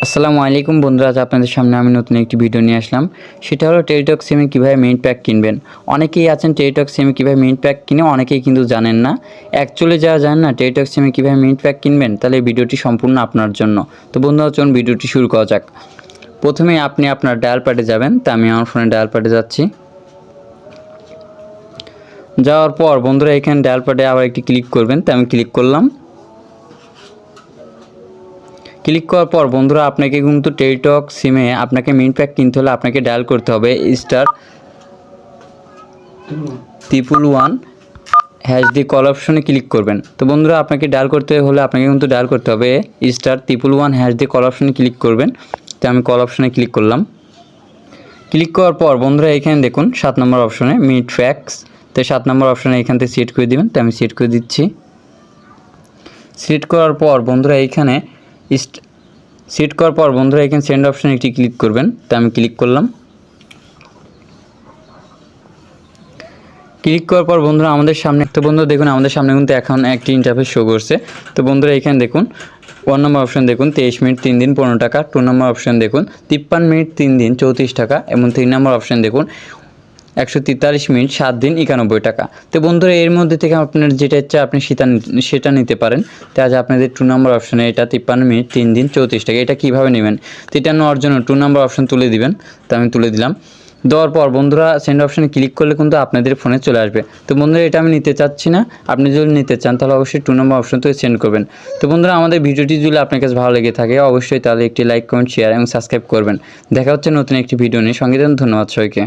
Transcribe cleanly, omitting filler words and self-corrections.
আসসালামু আলাইকুম বন্ধুরা, আজ আপনাদের সামনে আমি নতুন একটি ভিডিও নিয়ে আসলাম। সেটা হলো টেলিটক সিমে কীভাবে মিনিট প্যাক কিনবেন। অনেকেই আছেন টেলিটক সিমে কীভাবে মিনিট প্যাক কিনে, অনেকেই কিন্তু জানেন না। অ্যাকচুয়ালি যারা জানেন না টেলিটক সিমে কীভাবে মিনিট প্যাক কিনবেন, তাহলে এই ভিডিওটি সম্পূর্ণ আপনার জন্য। তো বন্ধুরা চলুন ভিডিওটি শুরু করা যাক। প্রথমে আপনি আপনার ডায়াল প্যাডে যাবেন। তা আমি আমার ফোনে ডায়াল প্যাডে যাচ্ছি। যাওয়ার পর বন্ধুরা এখানে ডায়াল প্যাডে আবার একটি ক্লিক করবেন। তা আমি ক্লিক করলাম। ক্লিক করার পর বন্ধুরা আপনাকে কিন্তু টেলিটক সিমে আপনাকে মিনিট প্যাক কিনতে হলে আপনাকে ডায়াল করতে হবে *111# দিয়ে কল অপশনে ক্লিক করবেন। তো বন্ধুরা আপনাকে ডায়াল করতে হলে আপনাকে কিন্তু ডায়াল করতে হবে *111# দিয়ে কল অপশনে ক্লিক করবেন। তো আমি কল অপশনে ক্লিক করলাম। ক্লিক করার পর বন্ধুরা এখানে দেখুন 7 নম্বর অপশনে মিনিট প্যাকস। তো 7 নম্বর অপশনে এখান থেকে সিলেক্ট করে দিবেন। তো আমি সিলেক্ট করে দিচ্ছি। সিলেক্ট করার পর বন্ধুরা এখানে সেন্ড অপশনে একটি ক্লিক করবেন। তো আমি ক্লিক করলাম। ক্লিক করার পর বন্ধুরা আমাদের সামনে দেখুন আমাদের সামনে কিন্তু এখন একটি ইন্টারফেস শো করছে। তো বন্ধুরা এখানে দেখুন 1 নম্বর অপশন দেখুন 23 মিনিট 3 দিন 15 টাকা। 2 নম্বর অপশন দেখুন 53 মিনিট 3 দিন 34 টাকা। এবং 3 নম্বর অপশন দেখুন 143 মিনিট 7 দিন 91 টাকা। তো বন্ধুরা এর মধ্যে থেকে আপনার যেটা ইচ্ছা আপনি সেটা নিতে পারেন। তো আজ আপনাদের 2 নম্বর অপশনে এটা 53 মিনিট 3 দিন 34 টাকা। এটা কীভাবে নেবেন, তো এটা নেওয়ার জন্য 2 নম্বর অপশন তুলে দিবেন। তো আমি তুলে দিলাম। দেওয়ার পর বন্ধুরা সেন্ড অপশনে ক্লিক করলে কিন্তু আপনাদের ফোনে চলে আসবে। তো বন্ধুরা এটা আমি নিতে চাচ্ছি না, আপনি যদি নিতে চান তাহলে অবশ্যই 2 নম্বর অপশন থেকে সেন্ড করবেন। তো বন্ধুরা আমাদের ভিডিওটি যদি আপনার কাছে ভালো লেগে থাকে অবশ্যই তাহলে একটি লাইক, কমেন্ট, শেয়ার এবং সাবস্ক্রাইব করবেন। দেখা হচ্ছে নতুন একটি ভিডিও নিয়ে। সঙ্গে ধন্যবাদ সবাইকে।